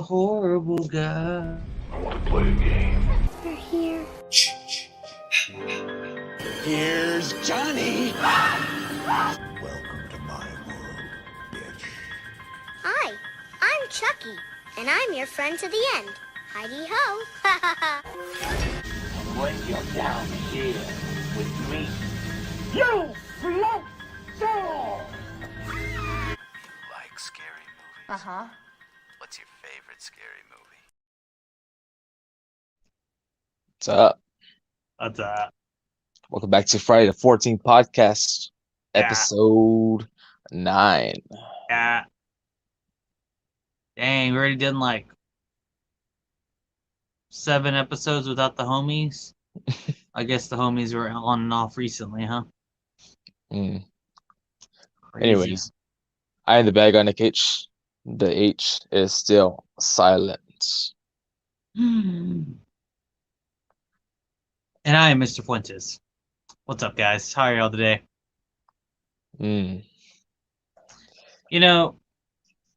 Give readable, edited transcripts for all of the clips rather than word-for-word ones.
horrible guy. I want to play a game. You're here. Here's Johnny. Welcome to my world, bitch. Hi, I'm Chucky, and I'm your friend to the end. Heidi ho. When you're down here with me, You float soul! Like scary movies? Uh-huh. What's your favorite scary movie? What's up? What's that? Welcome back to Friday the 14th podcast, Yeah. episode 9. Yeah. Dang, we already done like 7 episodes without the homies. I guess the homies were on and off recently, huh? Mm. Crazy. Anyways, I am the bad guy on the H. The H is still silent. And I am Mr. Fuentes. What's up, guys? How are y'all today? Mm. You know,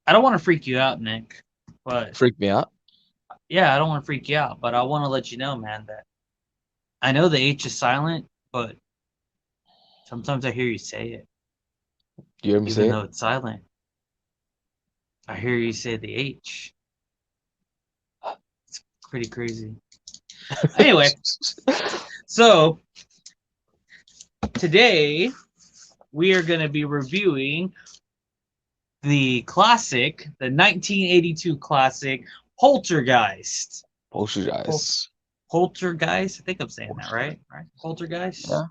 I don't want to freak you out, Nick, but Freak me out. yeah, I don't want to freak you out, but I want to let you know, man, that I know the H is silent, but sometimes I hear you say it, You hear me say even it? though it's silent. I hear you say the H. It's pretty crazy. Anyway, so today we are going to be reviewing the 1982 classic, Poltergeist. Poltergeist. Poltergeist? I think I'm saying that right? Poltergeist? Yeah.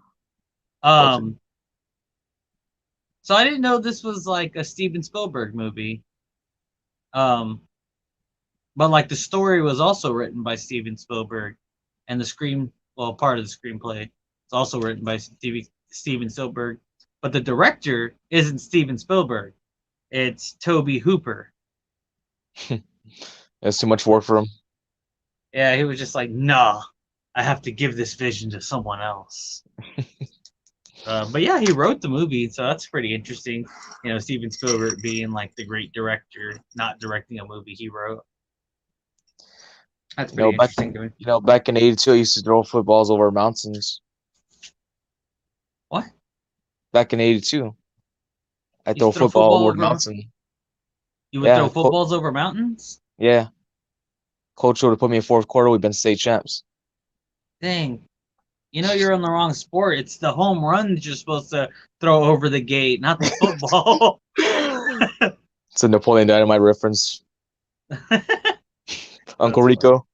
So I didn't know this was like a Steven Spielberg movie. But like the story was also written by Steven Spielberg, and part of the screenplay is also written by Steven Spielberg, but the director isn't Steven Spielberg. It's Toby Hooper. That's too much work for him. Yeah, he was just like, nah, I have to give this vision to someone else. But yeah, he wrote the movie, so that's pretty interesting. You know, Steven Spielberg being like the great director, not directing a movie he wrote. That's pretty interesting to me. Back in '82, I used to throw footballs over mountains. What? Back in '82, I You throw throw football football over over- the mountain. You would Yeah, throw footballs over mountains? Yeah. Coach would have put me in fourth quarter. We've been state champs. Dang. You know you're on the wrong sport. It's the home runs you're supposed to throw over the gate, not the football. It's a Napoleon Dynamite reference. Uncle Rico.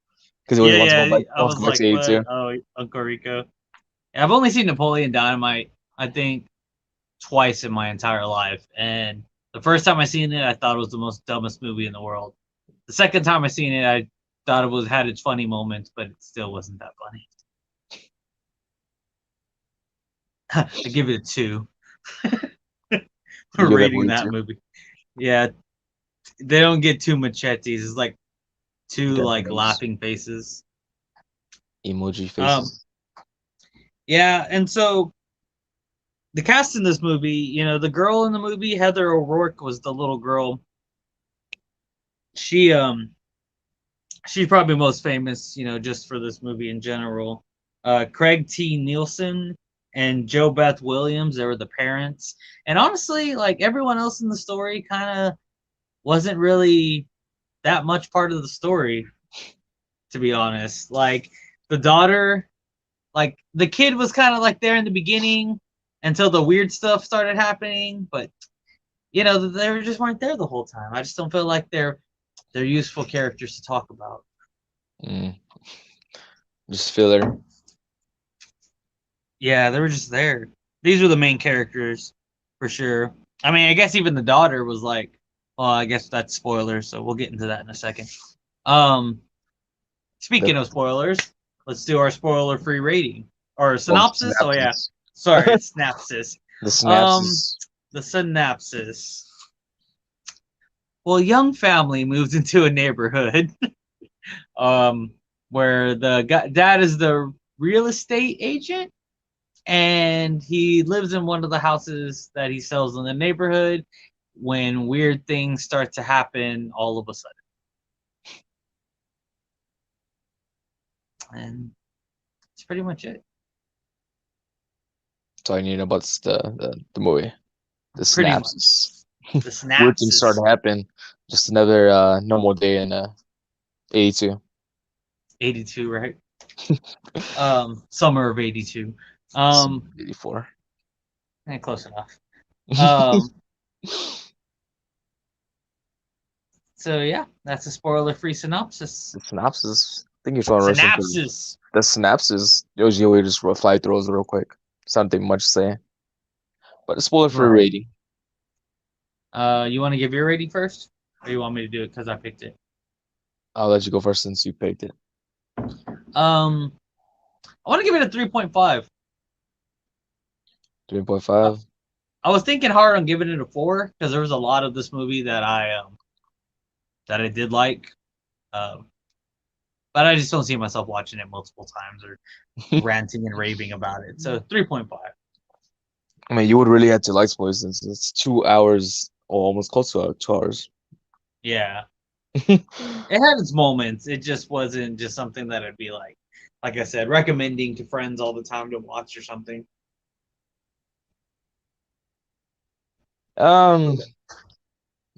Because he always wants to go back, I was like, to 82. what? Oh, Uncle Rico. Yeah, I've only seen Napoleon Dynamite, I think, twice in my entire life. And the first time I seen it, I thought it was the most dumbest movie in the world. The second time I seen it, I thought had its funny moments, but it still wasn't that funny. I give it a 2. For rating that movie. Yeah, they don't get 2 machetes. It's like 2 like laughing faces. Emoji faces. Yeah, and so the cast in this movie, you know, the girl in the movie, Heather O'Rourke, was the little girl. She's probably most famous, you know, just for this movie in general. Craig T. Nielsen and Jo Beth Williams, they were the parents. And honestly, like everyone else in the story kind of wasn't really that much part of the story, to be honest. Like the daughter, like the kid was kind of like there in the beginning until the weird stuff started happening, but you know, they just weren't there the whole time. I just don't feel like they're useful characters to talk about. Just filler. Yeah, they were just there. These were the main characters, for sure. I mean, I guess even the daughter was like, well, I guess that's spoilers, so we'll get into that in a second. Speaking of spoilers, let's do our spoiler-free rating. Or synopsis? Oh, yeah. Sorry, synopsis. The synopsis. The synopsis. Well, a young family moves into a neighborhood where the dad is the real estate agent, and he lives in one of the houses that he sells in the neighborhood when weird things start to happen all of a sudden. And that's pretty much it. That's all you need to know about the movie. The Pretty much. synapses. The Weird things start synapses. to happen. Just another normal day in 82. 82, right? Summer of 82. Some Um, 84. Close enough. Um, so yeah, that's a spoiler-free synopsis. The synopsis. I think you're trying to rush into Synapses. the synapses. Usually just fly through those real quick. Something much to say. But a spoiler free Right. rating. You want to give your rating first, or you want me to do it because I picked it? I'll let you go first since you picked it. I want to give it a 3.5. 3.5. I was thinking hard on giving it a 4 because there was a lot of this movie that I did like, um, but I just don't see myself watching it multiple times or ranting and raving about it. So 3.5. I mean, you would really have to like spoilers since it's 2 hours or almost close to 2 hours. Yeah, it had its moments. It just wasn't just something that I'd be like I said, recommending to friends all the time to watch or something. um,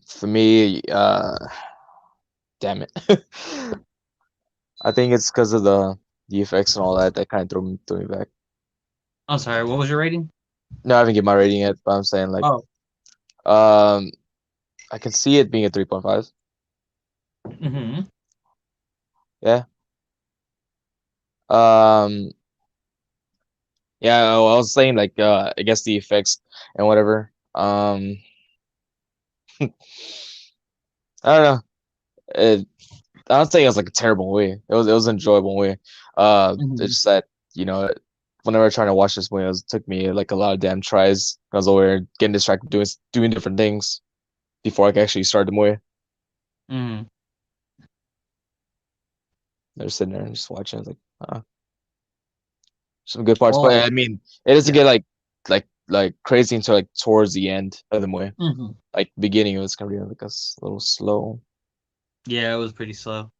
for me, damn it. I think it's because of the effects and all that that kind of threw me back. I'm sorry. What was your rating? No, I haven't given my rating yet, but I'm saying like Oh, um I can see it being a 3.5. mm-hmm. Yeah. Um yeah, I was saying like I guess the effects and whatever. I don't know. It, I don't think it was like a terrible movie. It was an enjoyable movie. Mm-hmm. It's just that, whenever I trying to watch this movie, took me like a lot of damn tries. I was over getting distracted doing different things before I could actually start the movie. Mm-hmm. They're sitting there and just watching. I was like, some good parts, but Well, I mean, it doesn't yeah. get like crazy until like towards the end of the movie. Mm-hmm. Like beginning, it was kind of like little slow. Yeah, it was pretty slow.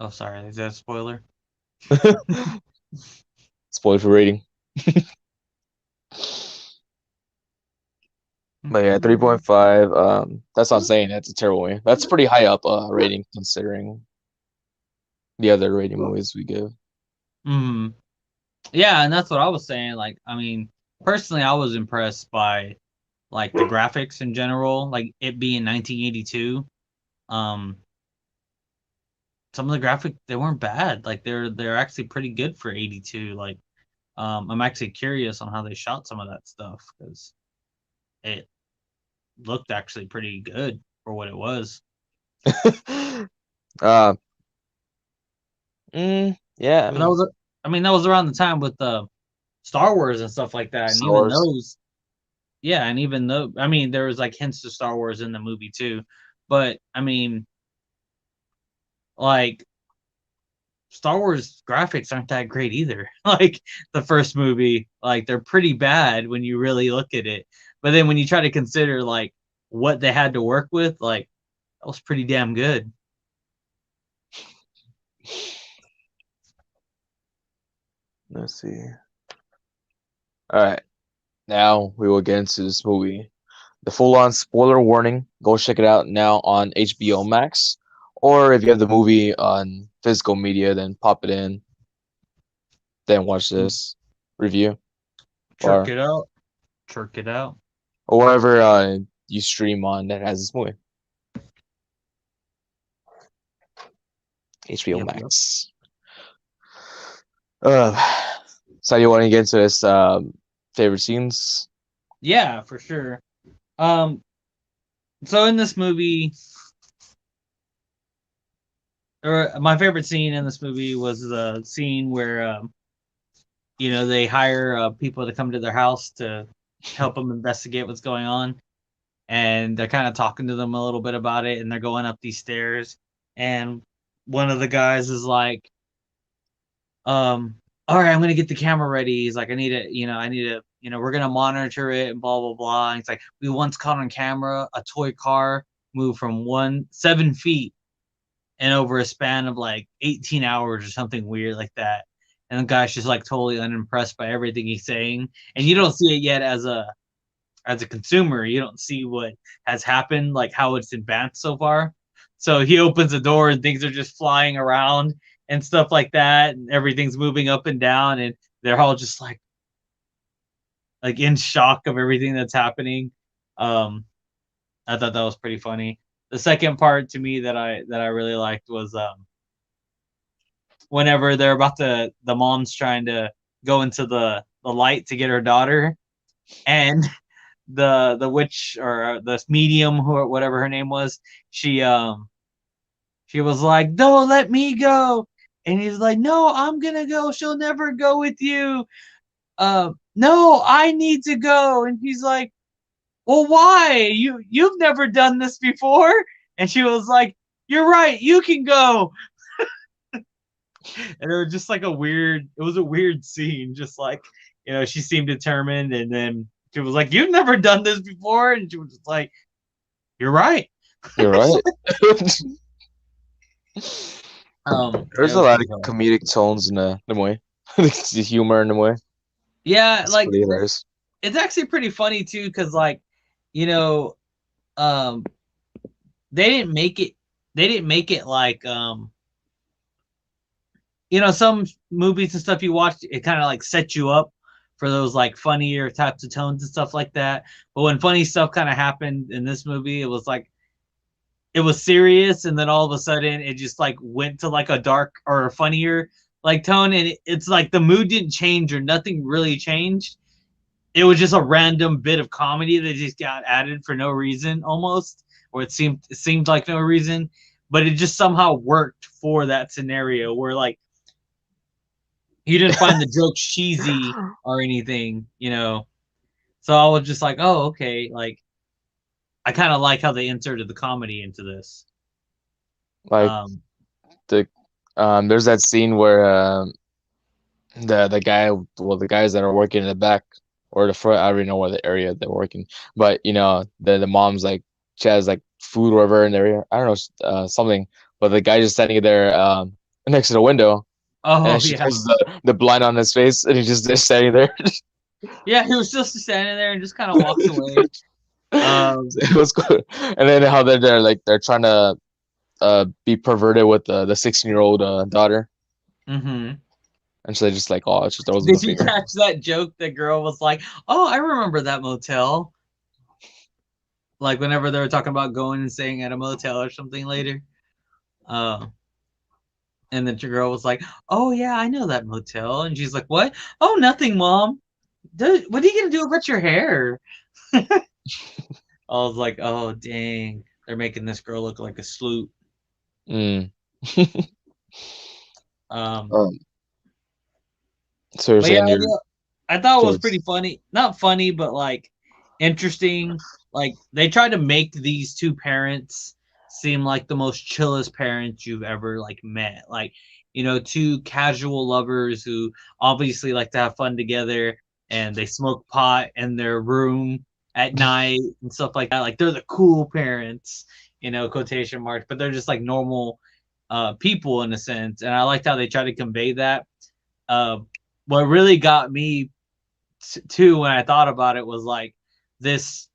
Oh, sorry. Is that a spoiler? Spoiler for rating. But yeah, 3.5. That's not saying that's a terrible movie. That's pretty high up rating considering the other rating movies we give. Mm-hmm. Yeah, and that's what I was saying. Like, I mean, personally, I was impressed by like the graphics in general, like it being 1982. Um, some of the graphic they weren't bad. Like they're actually pretty good for 82. Like, I'm actually curious on how they shot some of that stuff because it looked actually pretty good for what it was. uh, yeah, I But that mean, was, I mean, that was around the time with Star Wars and stuff like that, and Star even Wars. those, yeah, and even though, I mean, there was like hints to Star Wars in the movie too, but I mean, like Star Wars graphics aren't that great either. Like the first movie, like they're pretty bad when you really look at it. But then when you try to consider like what they had to work with, like that was pretty damn good. Let's see. All right, now we will get into this movie. The full-on spoiler warning. Go check it out now on HBO Max, or if you have the movie on physical media, then pop it in, then watch this review, Check or it out. Check it out. wherever you stream on that has this movie. HBO Yep, yep. Max. Uh, so you want to get into this favorite scenes? Yeah, for sure. Um, so in this movie, or my favorite scene in this movie was the scene where they hire people to come to their house to help them investigate what's going on, and they're kind of talking to them a little bit about it, and they're going up these stairs, and one of the guys is like, all right, I'm gonna get the camera ready. He's like, I need to, we're gonna monitor it and blah blah blah. And it's like, we once caught on camera a toy car move from 7 feet and over a span of like 18 hours or something weird like that. And the guy's just like totally unimpressed by everything he's saying, and you don't see it yet as a consumer. You don't see what has happened, like how it's advanced so far. So he opens the door and things are just flying around and stuff like that, and everything's moving up and down, and they're all just like in shock of everything that's happening. I thought that was pretty funny. The second part to me that I really liked was whenever they're about to, the mom's trying to go into the light to get her daughter, and the witch or the medium or whatever her name was, she was like, "Don't let me go," and he's like, "No, I'm gonna go. She'll never go with you. No, I need to go." And he's like, "Well, why? You've never done this before." And she was like, "You're right. You can go." And it was just like it was a weird scene. Just like, she seemed determined, and then she was like, "You've never done this before," and she was just like, "You're right." You're right. There's it a was lot pretty of funny. comedic tones in the way. The humor in the way. Yeah, It's like pretty hilarious. it's actually pretty funny too, because like, you know, um, they didn't make it. They didn't make it like some movies and stuff you watch, it kind of like sets you up for those like funnier types of tones and stuff like that. But when funny stuff kind of happened in this movie, it was like it was serious, and then all of a sudden it just like went to like a dark or a funnier like tone, and it's like the mood didn't change or nothing really changed. It was just a random bit of comedy that just got added for no reason almost, or it seemed like no reason, but it just somehow worked for that scenario where like he didn't find the jokes cheesy or anything. So I was just like, oh, okay. Like, I kind of like how they inserted the comedy into this. Like Um, the there's that scene where the guy, well, the guys that are working in the back or the front, I already know where the area they're working, but the mom's like, she has like food or whatever in the area, I don't know, something, but the guy just standing there next to the window, and then oh she yeah, pulls the blind on his face, and he's just standing there. yeah. He was just standing there and just kind of walks away. It was good. And then how they're like they're trying to be perverted with the 16-year-old daughter, hmm and so they just like, oh, she throws him the Did you finger. catch that joke? The girl was like, "Oh, I remember that motel." Like whenever they were talking about going and staying at a motel or something later. Uh, and then the girl was like, "Oh yeah, I know that motel." And she's like, "What? Oh, nothing, mom. What are you gonna do about your hair?" I was like, "Oh dang, they're making this girl look like a sloot." Mm. Um, um, so you're but yeah, saying you're I thought it was kids? pretty funny. Not funny, but like interesting. Like they tried to make these two parents seem like the most chillest parents you've ever like met. Like, two casual lovers who obviously like to have fun together, and they smoke pot in their room at night and stuff like that. Like they're the cool parents, quotation marks, but they're just like normal people in a sense. And I liked how they tried to convey that. Uh, what really got me too when I thought about it was like this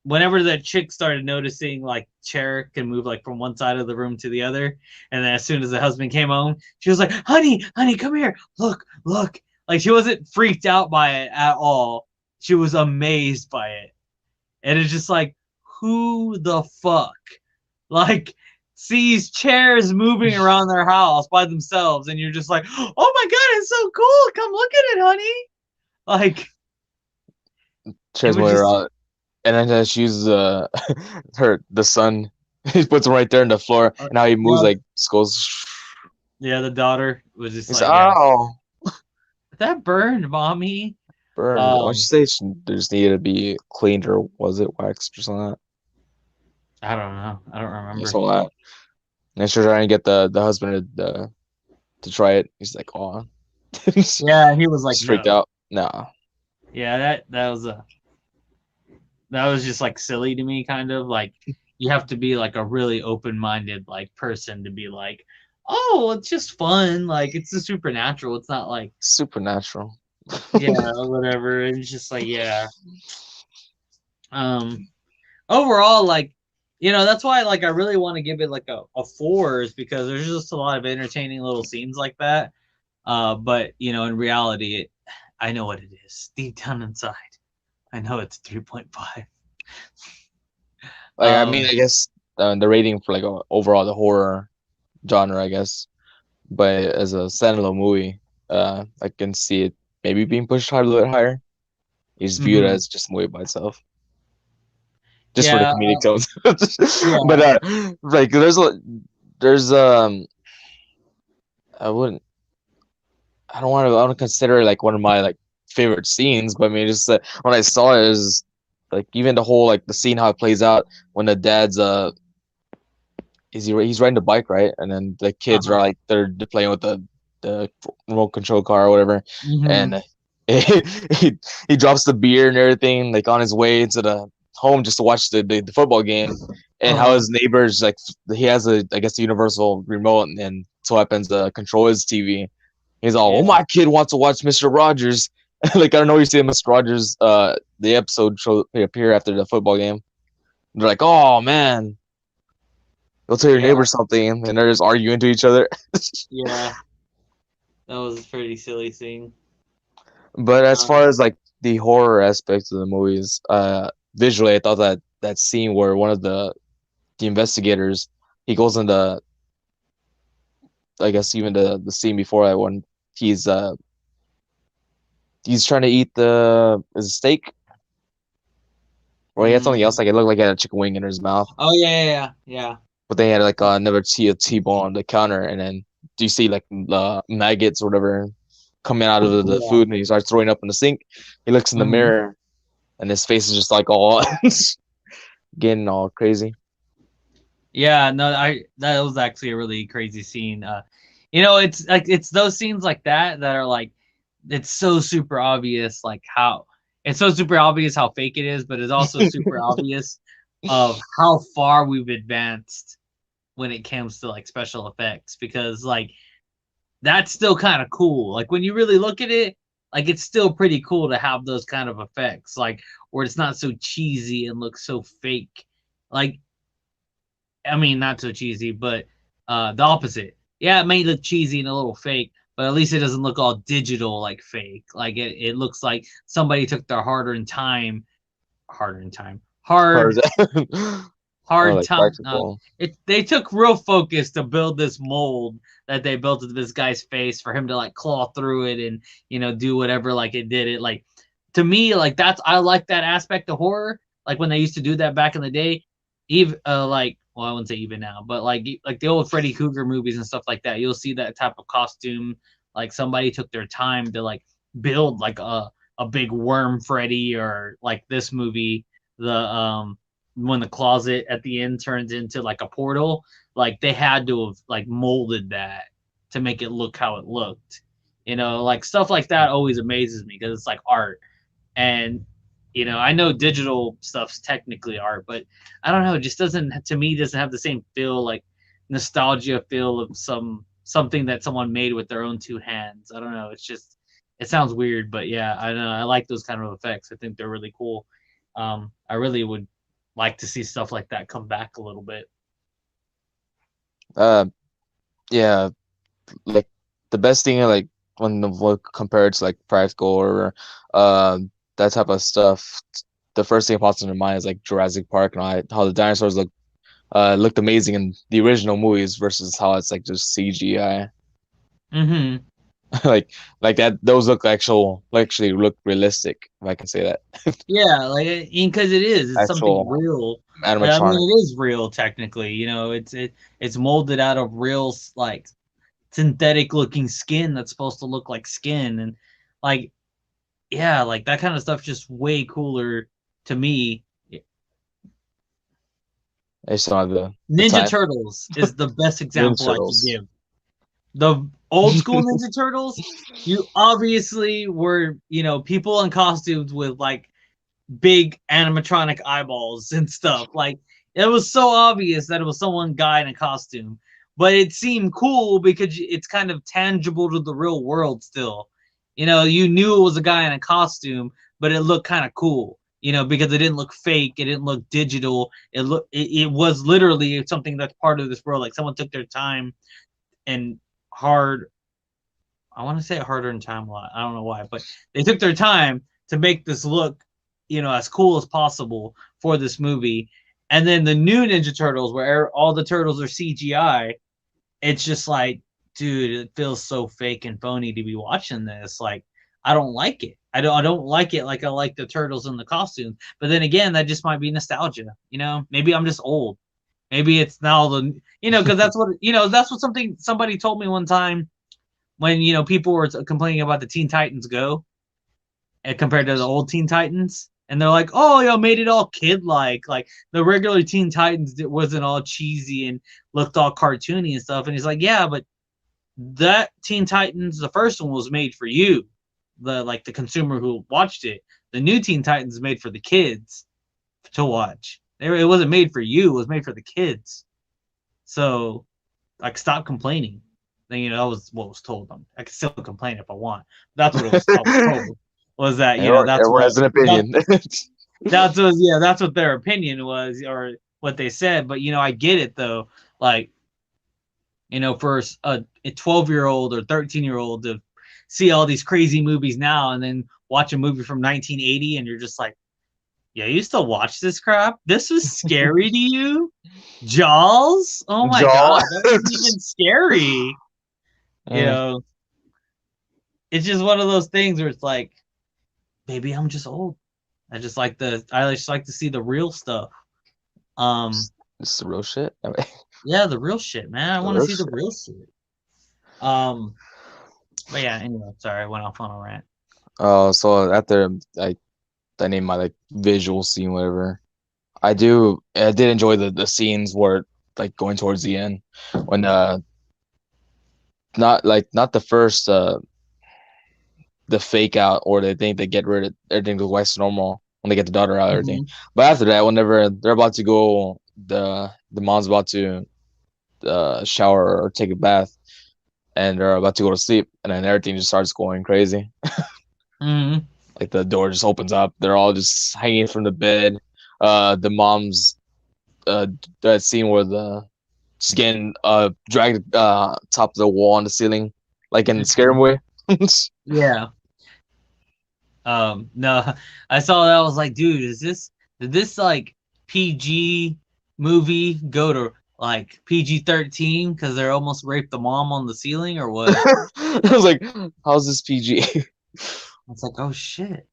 whenever the chick started noticing like chair can move like from one side of the room to the other, and then as soon as the husband came home, she was like, honey, come here, look. Like she wasn't freaked out by it at all. She was amazed by it. And it's just like, who the fuck like sees chairs moving around their house by themselves, and you're just like, oh my god, it's so cool, come look at it, honey. Like it Chairs was moving just around, and then she uses the son. He puts him right there on the floor, and how he moves yeah, like goes. yeah, the daughter was just He's like, yeah, ow, that burned, mommy. burned. Why don't you Um, say they just needed to be cleaned, or was it waxed or something like I don't know. I don't that? remember. So that. And she's trying to get the husband to try it. He's like, oh, just Yeah, he was like, freaked no. out. Nah. Yeah, that was just like silly to me, kind of like, you have to be like a really open-minded like person to be like, oh, it's just fun. Like it's a supernatural. It's not like Supernatural. yeah, whatever. It's just like yeah. Um, overall, like that's why like I really want to give it like a 4 is because there's just a lot of entertaining little scenes like that. But in reality, I know what it is deep down inside. I know it's 3.5. Like I mean, I Um, guess the rating for like overall the horror genre, I guess, but as a standalone movie, I can see it maybe being pushed a little bit higher. You just view it mhm. as just a movie by itself, just for the Yeah, comedic tones. But yeah. like there's I wouldn't I don't consider it like one of my like favorite scenes, but I mean just when I saw it is like even the whole like the scene how it plays out when the dad's he's riding the bike, right? And then the kids are Uh-huh. like they're playing with the remote control car or whatever, Hmm. and he drops the beer and everything like on his way to the home just to watch the football game, and how Uh-huh. his neighbors like he has a I guess a universal remote and so happens to control his TV. He's all, oh Yeah. my kid wants to watch Mr. Rogers. Like I don't know, you see Mr. Rogers the episode show appear after the football game. They're like, oh man, go tell your Yeah. neighbor something, and they're just arguing to each other. Yeah. That was a pretty silly scene. But as far Um, as like the horror aspects of the movies, visually, I thought that scene where one of the investigators he goes in the I guess even the scene before that one he's he's trying to eat the is it steak or he had something else mm, like it looked like he had a chicken wing in his mouth, oh yeah, yeah, yeah. but they had like another T-bone on the counter, and then do you see like maggots or whatever coming out of the Yeah. food, and he starts throwing up in the sink. He looks in the Mhm. mirror, and his face is just like all getting all crazy. Yeah, no, I that was actually a really crazy scene. It's like it's those scenes like that are like it's so super obvious like how it's so super obvious how fake it is, but it's also super obvious of how far we've advanced when it comes to like special effects because like that's still kind of cool. Like when you really look at it, like it's still pretty cool to have those kind of effects, like where it's not so cheesy and looks so fake. Like I mean, not so cheesy, but the opposite. Yeah, it may look cheesy and a little fake, but at least it doesn't look all digital like fake. Like it looks like somebody took their hard-earned time, Or is hard it oh, hard like time. practical? They took real focus to build this mold that they built of this guy's face for him to like claw through it and do whatever like it did it like to me like that's I like that aspect of horror like when they used to do that back in the day even like well I wouldn't say even now but like the old Freddy Krueger movies and stuff like that you'll see that type of costume like somebody took their time to like build like a big worm Freddy or like this movie the when the closet at the end turns into like a portal, like they had to have like molded that to make it look how it looked. Like stuff like that always amazes me because it's like art. And I know digital stuff's technically art, but I don't know, it just doesn't to me doesn't have the same feel like nostalgia feel of something that someone made with their own two hands. I don't know, it's just it sounds weird, but yeah, I don't know. I like those kind of effects. I think they're really cool. I really would like to see stuff like that come back a little bit. Uh, yeah, like the best thing like when the look compared to like practical or uh that type of stuff, the first thing that pops into mind is like Jurassic Park and how the dinosaurs looked amazing in the original movies versus how it's like just CGI. Mm-hmm. like like that those actually look realistic, if I can say that. Yeah, like because it's something Actual real. I mean, animatronic. it is real technically. It's molded out of real like synthetic looking skin that's supposed to look like skin, and like yeah, like that kind of stuff just way cooler to me. I just don't have the Ninja time. Turtles is the best Ninja example I could Turtles. give. The old school Ninja Turtles, you obviously were, people in costumes with like big animatronic eyeballs and stuff. Like It was so obvious that it was someone guy in a costume, but it seemed cool because it's kind of tangible to the real world still. You know, you knew it was a guy in a costume, but it looked kind of cool. You know, because it didn't look fake, it didn't look digital. It was literally something that's part of this world. Like someone took their time and hard. I want to say harder in time a lot. I don't know why, but they took their time to make this look, you know, as cool as possible for this movie. And then the new Ninja Turtles, where all the turtles are CGI, it's just like, dude, it feels so fake and phony to be watching this. Like, I don't like it. I don't like it like I like the turtles in the costumes. But then again, that just might be nostalgia. You know, maybe I'm just old. Maybe it's now the because that's what that's what somebody told me one time when people were complaining about the Teen Titans Go and compared to the old Teen Titans. And they're like, oh, made it all kid-like. Like, the regular Teen Titans, it wasn't all cheesy and looked all cartoony and stuff. And he's like, yeah, but that Teen Titans, the first one was made for you, the consumer who watched it. The new Teen Titans is made for the kids to watch. It wasn't made for you. It was made for the kids. So, like, stop complaining. Then, that was what was told them. I can still complain if I want. That's what it was told. Was that that's everyone has an opinion. That's what their opinion was, or what they said. But I get it though. Like, for a 12-year-old or 13-year-old to see all these crazy movies now and then watch a movie from 1980 and you're just like, yeah, you still watch this crap? This was scary to you? Jaws? Oh my God, that wasn't even scary. It's just one of those things where it's like, maybe I'm just old. I just like to see the real stuff. It's the real shit. Yeah, the real shit, man. I want to see the real shit. But yeah, anyway, sorry, I went off on a rant. So after I named my visual scene, whatever. I did enjoy the scenes where going towards the end when not the first the fake out or they think they get rid of everything goes back to normal when they get the daughter out and everything. But after that, whenever they're about to go, the mom's about to shower or take a bath and they're about to go to sleep, and then everything just starts going crazy. Like the door just opens up, they're all just hanging from the bed. The mom's that scene where the skin dragged top of the wall on the ceiling, like in the scary way. Yeah. No, I saw that. I was like, dude, did this like PG movie go to like PG-13 because they almost raped the mom on the ceiling or what? I was like, how's this PG? It's like, oh shit,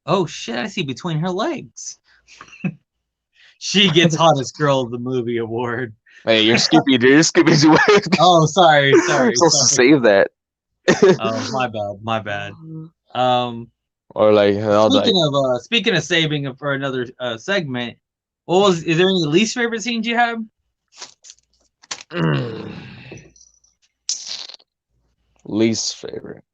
I see between her legs. She gets hottest girl of the movie award. Hey, you're skipping, dude. You're skipping away. Oh, sorry. Supposed to save that. Oh, my bad. Or Speaking of saving for another segment, is there any least favorite scenes you have? Least favorite.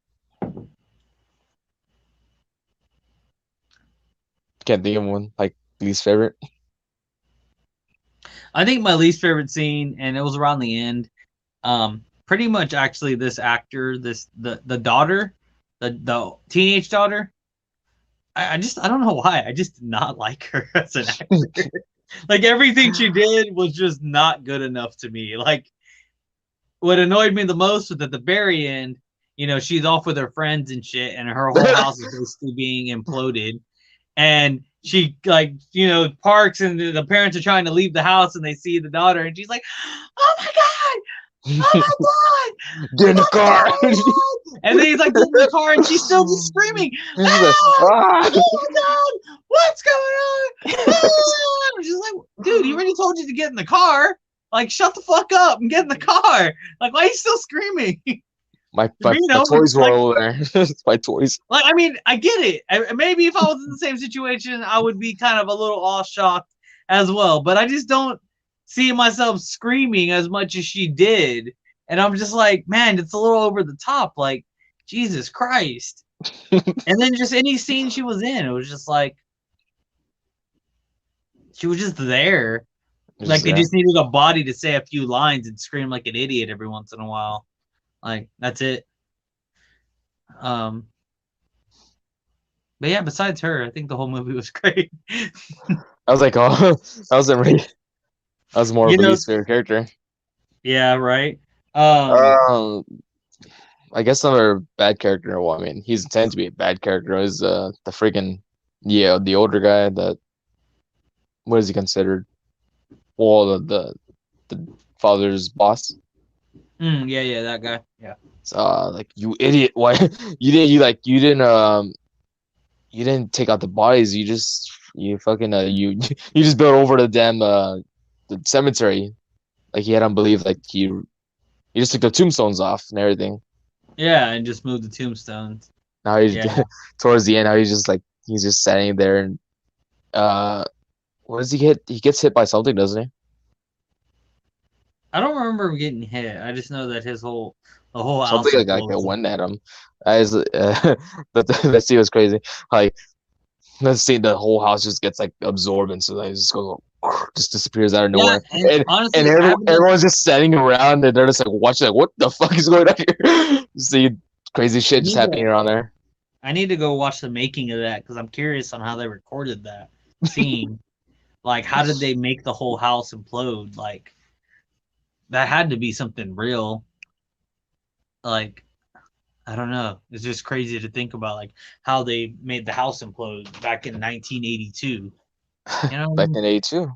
Can't think of one. Like least favorite. I think my least favorite scene, and it was around the end. Pretty much actually, this actor, the daughter, the teenage daughter. I don't know why. I just did not like her as an actor. Like, everything she did was just not good enough to me. Like, what annoyed me the most was at the very end, she's off with her friends and shit, and her whole house is basically being imploded. And she parks, and the parents are trying to leave the house, and they see the daughter, and she's like, "Oh my god! Oh my god! Get in the car!" And then he's like, "Get in the car," and she's still just screaming, "Oh my god! What's going on?" I'm just like, dude, he already told you to get in the car. Like, shut the fuck up and get in the car. Like, why are you still screaming? My toys were over there. My toys. Like, I mean, I get it. Maybe if I was in the same situation, I would be kind of a little awe-shocked as well. But I just don't see myself screaming as much as she did. And I'm just like, man, it's a little over the top. Like, Jesus Christ. And then just any scene she was in, it was just like, she was just there. It's Like just they there. just needed a body to say a few lines and scream like an idiot every once in a while. Like that's it. Um, but yeah, besides her, I think the whole movie was great. I was like, oh, that wasn't really. That was more You of a know, least favorite character. yeah, right. Um, Um, I guess another bad character. Well, I mean, he's intended to be a bad character. Is the freaking the older guy that what is he considered? Well, the father's boss. yeah, that guy. Yeah. Like you idiot! Why you didn't take out the bodies. You fucking you just built over the damn the cemetery. Like he had on believe like he just took the tombstones off and everything. Yeah, and just move the tombstones. Now he's Yeah. towards the end. Now he's just standing there and uh, what does he get? He gets hit by something, doesn't he? I don't remember him getting hit. I just know that the whole Something house like a implodes. went at him. That scene was crazy. Like that scene, the whole house just gets like absorbed into like just goes just disappears out of Yeah, nowhere, and and honestly, having the everyone's just standing around and they're just like watching like what the fuck is going on here? See crazy I shit just need to happening around there. I need to go watch the making of that because I'm curious on how they recorded that scene. Like, how did they make the whole house implode? Like, that had to be something real. Like, I don't know. It's just crazy to think about, like, how they made the house implode back in 1982. You Back know? in '82.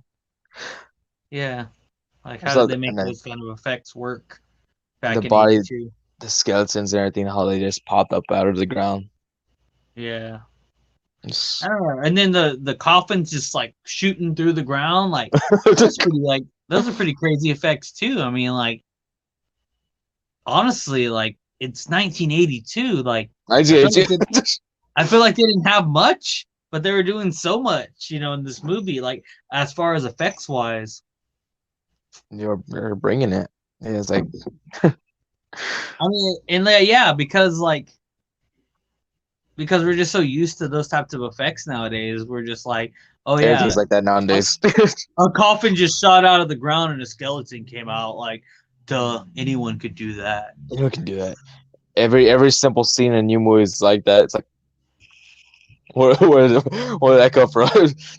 Yeah. Like, how did So they and make then those kind of effects work the back in body, 82? the skeletons and everything, how they just popped up out of the ground. Yeah. I Just- don't know. And then the coffins just like shooting through the ground, like that's pretty like those are pretty crazy effects too. I mean, like honestly, like it's 1982. Like I feel like 1982. I feel like they didn't have much, but they were doing so much, in this movie. Like as far as effects wise, You're bringing it. And it's like I mean, and yeah, because we're just so used to those types of effects nowadays. We're just like, oh yeah, everything's like that a, nowadays. a coffin just shot out of the ground and a skeleton came out. Like, duh, anyone could do that. Anyone can do that. Every simple scene in new movies like that. It's like where did that come from?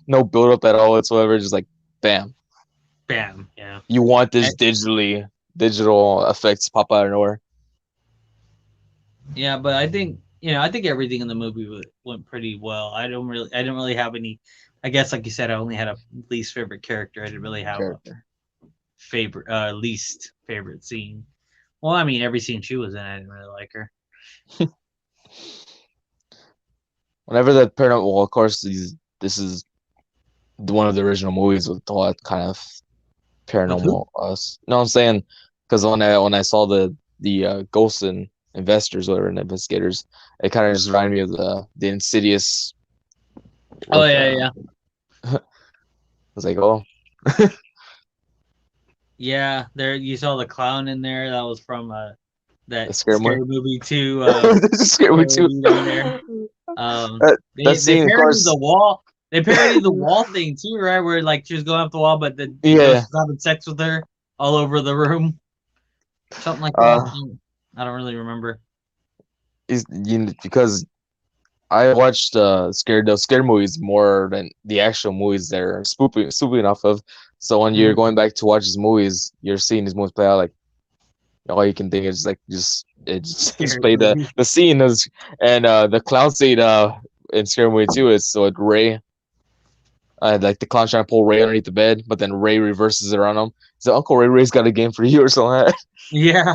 No build up at all whatsoever. Just like bam. Bam, yeah. You want this And- digital effects to pop out of nowhere. yeah, but I think everything in the movie went pretty well. I didn't really have any. I guess, like you said, I only had a least favorite character. I didn't really have a Character. least favorite scene. Well, I mean, every scene she was in, I didn't really like her. Whenever the paranormal, well, of course, this is one of the original movies with all that kind of With who? paranormal. No, I'm saying because when I saw the ghosts and investors, whatever, and investigators, it kind of just reminded me of the Insidious. Oh With, yeah. I was like, oh, Yeah, there you saw the clown in there. That was from the that scary scary movie. movie too. This is scary too. Parody on there. That They scene, of parodied course. the wall. They parodied the wall thing too, right? Where like she was going up the wall, but the Yeah. ghost was having sex with her all over the room, something like that. Uh, I don't really remember. because I watched those scary movies more than the actual movies they're spooping off of. So when you're Mhm. going back to watch these movies, you're seeing these movies play out like all you can think is like just Scary play movie. the scene is and the clown scene in Scary Movie 2 is so it Ray like the clown trying to pull Ray underneath the bed, but then Ray reverses it around him. So Uncle Ray's got a game for you or something like that. Yeah.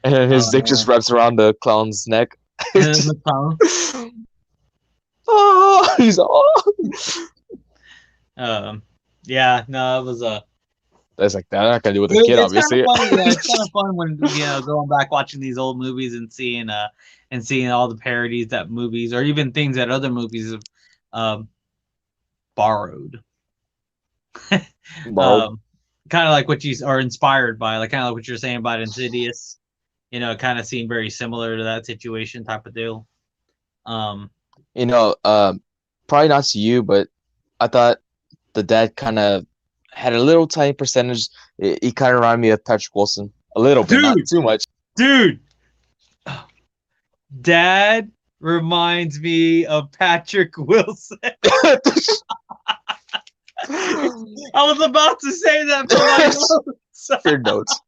And then his dick Yeah. just wraps around the clown's neck. And then the clown. Oh, he's Yeah. No, it was that's like that. I'm not gonna do it with a It- kid, it's kind obviously. of funny. Yeah, it's kind of fun when going back watching these old movies and seeing all the parodies that movies or even things that other movies have borrowed. Borrowed. Kind of like what you are inspired by, like kind of like what you're saying about Insidious. It kind of seemed very similar to that situation type of deal. You know, probably not to you, but I thought the dad kind of had a little tiny percentage. He kind of reminded me of Patrick Wilson a little bit, not Dude, too much. dude, Dad reminds me of Patrick Wilson. I was about to say that for my notes. Your notes.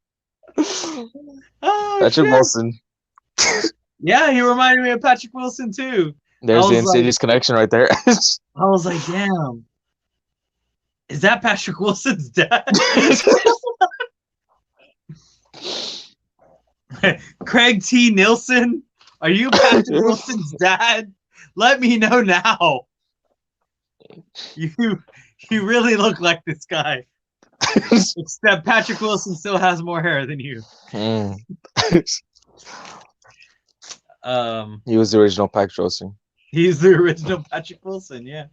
Oh Patrick shit! Wilson. Yeah, he reminded me of Patrick Wilson too. There's the was like, Insidious connection right there. I was like, damn, is that Patrick Wilson's dad? Craig T. Nielsen, are you Patrick Wilson's dad? Let me know now. You really look like this guy. Except Patrick Wilson still has more hair than you. He was the original Patrick Wilson. He's the original Patrick Wilson, yeah.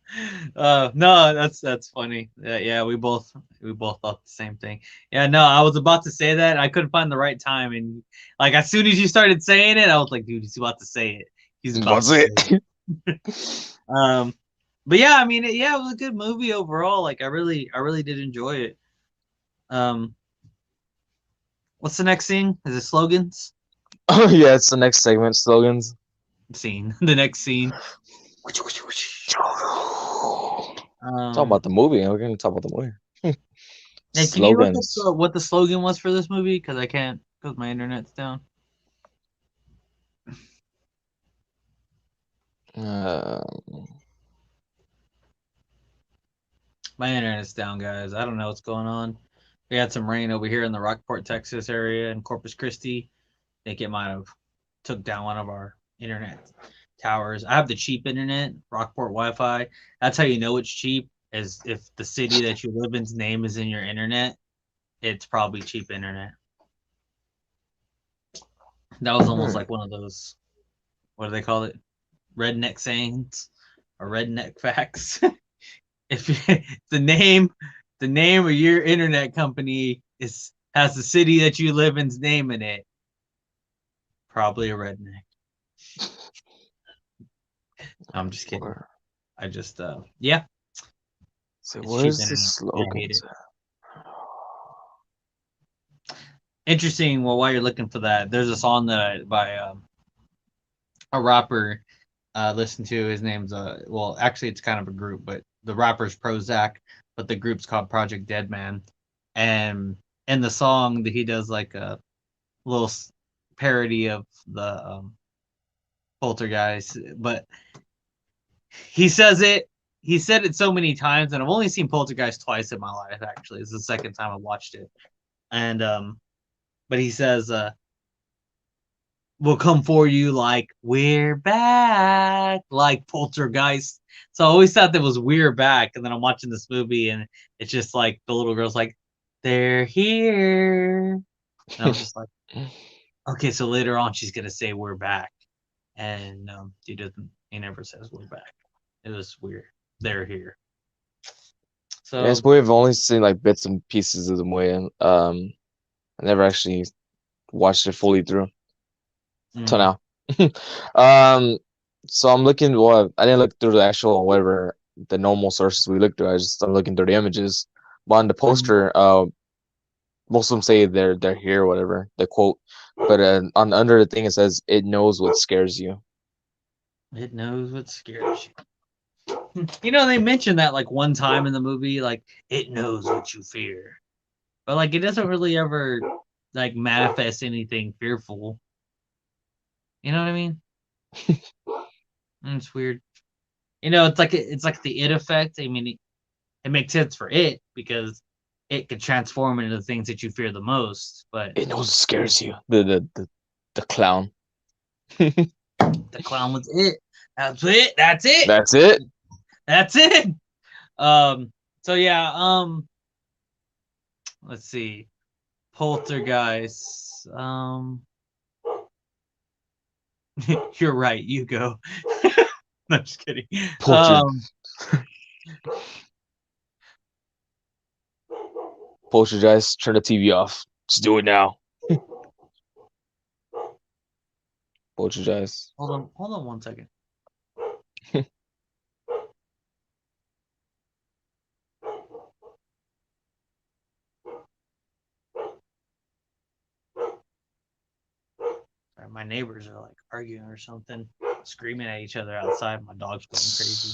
No, that's funny. Yeah, we both thought the same thing. Yeah, no, I was about to say that. I couldn't find the right time, and like as soon as you started saying it, I was like, dude, he's about to say it. He's about to say it. But yeah, I mean, it was a good movie overall. Like, I really did enjoy it. What's the next thing? Is it slogans? Oh yeah, it's the next segment, slogans. Scene. The next scene. Talk about the movie. We're gonna talk about the movie. Hey, can you look up Slogans. what the slogan was for this movie? Because I can't, because my internet's down. My internet's down, guys. I don't know what's going on. We had some rain over here in the Rockport, Texas area in Corpus Christi. I think it might have took down one of our internet towers. I have the cheap internet, Rockport Wi-Fi. That's how you know it's cheap, is if the city that you live in's name is in your internet, it's probably cheap internet. That was almost like one of those, what do they call it? Redneck sayings or redneck facts. If the name of your internet company has the city that you live in's name in it, probably a redneck. I'm just kidding. I just yeah. So It's where's cheap the internet. Yeah, I hate it. slogans? Interesting. Well, while you're looking for that, there's a song that by a rapper listened to. His name's well, actually it's kind of a group, but the rapper's Prozac, but the group's called Project Deadman. And in the song, he does like a little parody of the Poltergeist, but he said it so many times, and I've only seen Poltergeist twice in my life. Actually, it's the second time I watched it, and but he says, "We'll come for you like we're back, like Poltergeist." So I always thought that was "We're back," and then I'm watching this movie, and it's just like the little girl's like, "They're here," and I was just like, "Okay." So later on, she's gonna say "We're back," and he doesn't. He never says "We're back." It was weird. They're here. So Yes, we've only seen like bits and pieces of the movie. And, I never actually watched it fully through till now. So I'm looking. Well, I didn't look through the actual whatever the normal sources we looked through. I'm looking through the images. But on the poster, most of them say they're here, or whatever the quote. But on under the thing it says it knows what scares you. it knows what scares you. You know, they mentioned that like one time in the movie, like it knows what you fear, but like it doesn't really ever like manifest anything fearful. You know what I mean? It's weird. You know, it's like the it effect. I mean, it makes sense for it because it could transform into the things that you fear the most. But It knows what scares you. The clown. the clown was it. That's it. That's it. That's it. That's it. So yeah, let's see. Poltergeist. You're right, you go. No, I'm just kidding. Poltergeist, turn the TV off. Just do it now. Poltergeist. Hold on 1 second. Sorry, my neighbors are like arguing or something, screaming at each other outside. My dog's going crazy.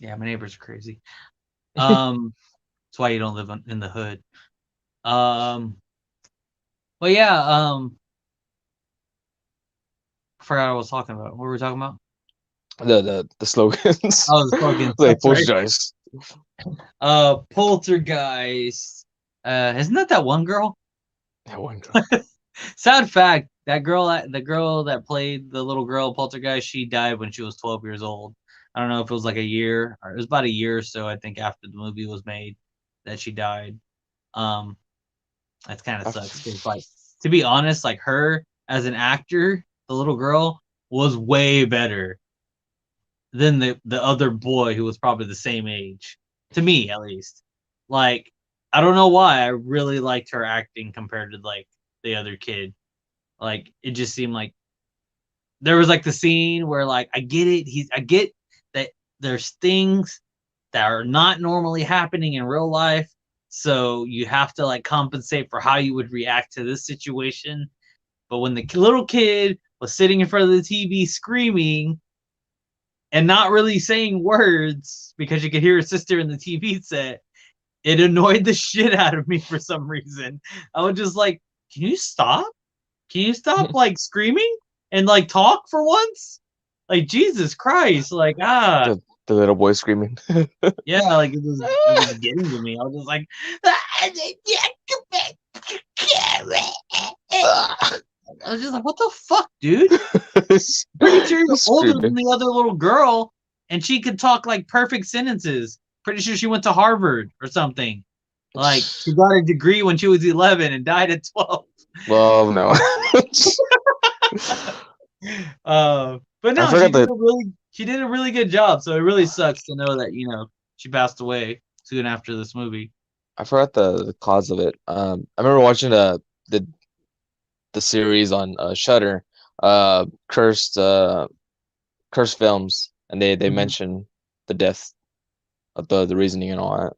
Yeah, my neighbors are crazy. That's why you don't live in the hood. But yeah, I forgot what I was talking about. What were we talking about? The slogans. Oh, the slogan. Like That's right. Poltergeist. Poltergeist. Isn't that one girl? That one girl. Sad fact, the girl that played the little girl Poltergeist, she died when she was 12 years old. I don't know if it was like a year or it was about a year or so, I think, after the movie was made that she died. Um, that kind of sucks. 'Cause, like, to be honest, like her as an actor, the little girl was way better than the other boy who was probably the same age. To me, at least. Like, I don't know why I really liked her acting compared to like the other kid. Like, it just seemed like there was like the scene where like I get that there's things that are not normally happening in real life, so you have to like compensate for how you would react to this situation. But when the little kid was sitting in front of the TV screaming and not really saying words because you could hear his sister in the TV set, it annoyed the shit out of me for some reason. I was just like, can you stop? Can you stop like screaming and like talk for once? Like, Jesus Christ, like, The little boy screaming. yeah, like it was getting to me. I was just like, I was just like, what the fuck, dude? Pretty sure you're older than Screaming. the other little girl, and she could talk like perfect sentences. Pretty sure she went to Harvard or something. Like, she got a degree when she was 11 and died at 12. Well, no. But I no, forgot that. she did a really good job. So it really sucks to know that she passed away soon after this movie. I forgot the cause of it. I remember watching the the series on Shutter, cursed cursed films, and they Mhm. mention the death of the reasoning and all that.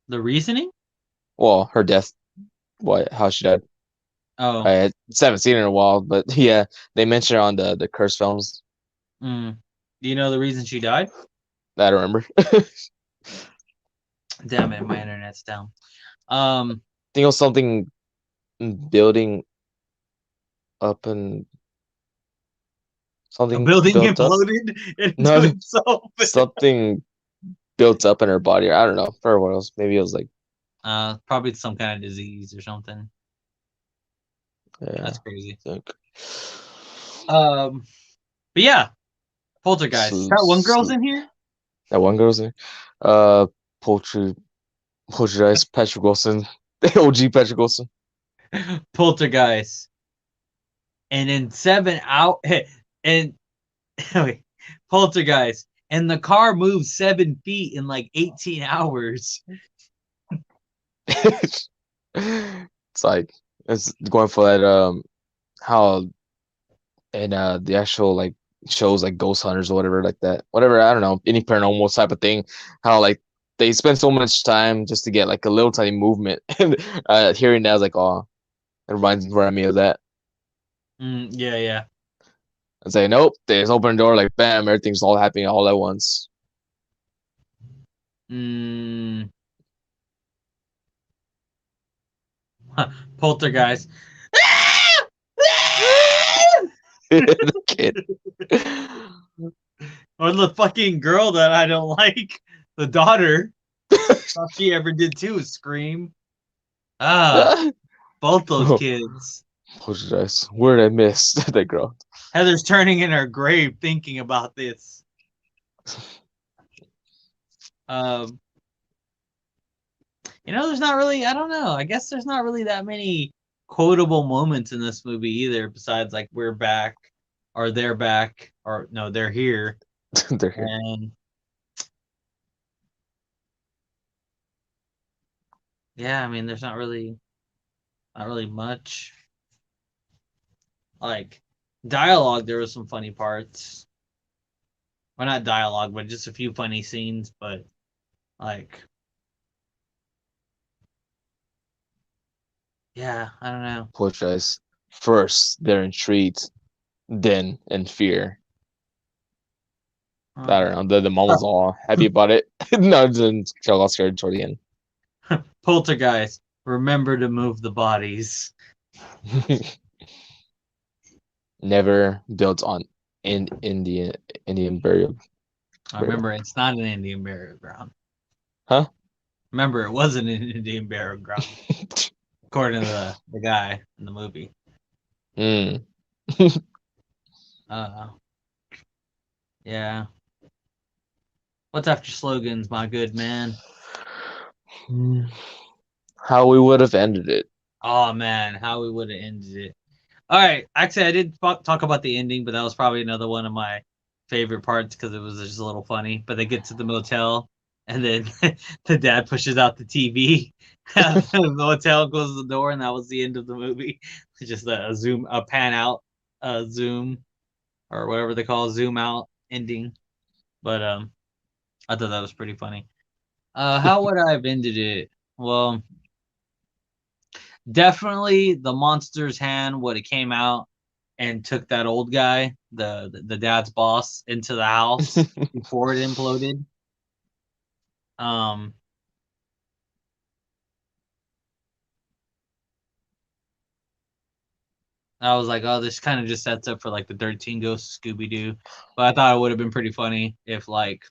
The reasoning? Well, her death, what how she died. Oh, I haven't seen it in a while, but yeah, they mention it on the cursed films. mm. Do you know the reason she died? I don't remember. Damn it, my internet's down. Think it was something building up and A something building built up. imploded into No, itself. something built up in her body. I don't know. For what else? Maybe it was like, Probably some kind of disease or something. yeah, That's crazy. I think. But yeah, Poltergeist. So, That one girl's in here. that one goes there. Uh, poultry, poltergeist, Patrick Wilson, OG Patrick Wilson. Poltergeist. And in 7 out and wait, Poltergeist. And the car moves 7 feet in like 18 hours. It's like it's going for that how and the actual like shows like Ghost Hunters or whatever like that. Whatever, I don't know, any paranormal type of thing. How like they spend so much time just to get like a little tiny movement. And hearing that I was like, oh, it reminds me of that. Yeah, yeah. I say, nope, they just open the door, like bam, everything's all happening all at once. Mm, Poltergeist. The kid. Or the fucking girl that I don't like, the daughter. All she ever did too is scream. Ah, both those Oh, kids. apologize. Where did I miss that girl? Heather's turning in her grave thinking about this. Um, there's not really, I don't know. I guess there's not really that many quotable moments in this movie either, besides like we're back, or they're back, or no, they're here. They're here. And yeah, I mean, there's not really much. Like dialogue, there was some funny parts. Well, not dialogue, but just a few funny scenes. But like, Yeah, I don't know. Poltergeist. First, they're intrigued, then in fear. I don't know. The mom was all happy about it. No, then she got scared toward the end. Poltergeist, remember to move the bodies. Never built on Indian burial. I remember it's not an Indian burial ground. Huh? Remember, it wasn't an Indian burial ground, according to the guy in the movie. Hmm. Uh, yeah. What's after slogans, my good man? How we would have ended it. Oh man, how we would have ended it. All right, actually, I did talk about the ending, but that was probably another one of my favorite parts because it was just a little funny. But they get to the motel, and then the dad pushes out the TV. The motel closes the door, and that was the end of the movie. Just a zoom, a pan out, zoom, or whatever they call zoom out ending. But I thought that was pretty funny. How would I have ended it? Well, definitely the monster's hand would have came out and took that old guy, the dad's boss, into the house before it imploded. Um, I was like, oh, this kind of just sets up for like the 13 Ghosts of Scooby Doo. But I thought it would have been pretty funny if like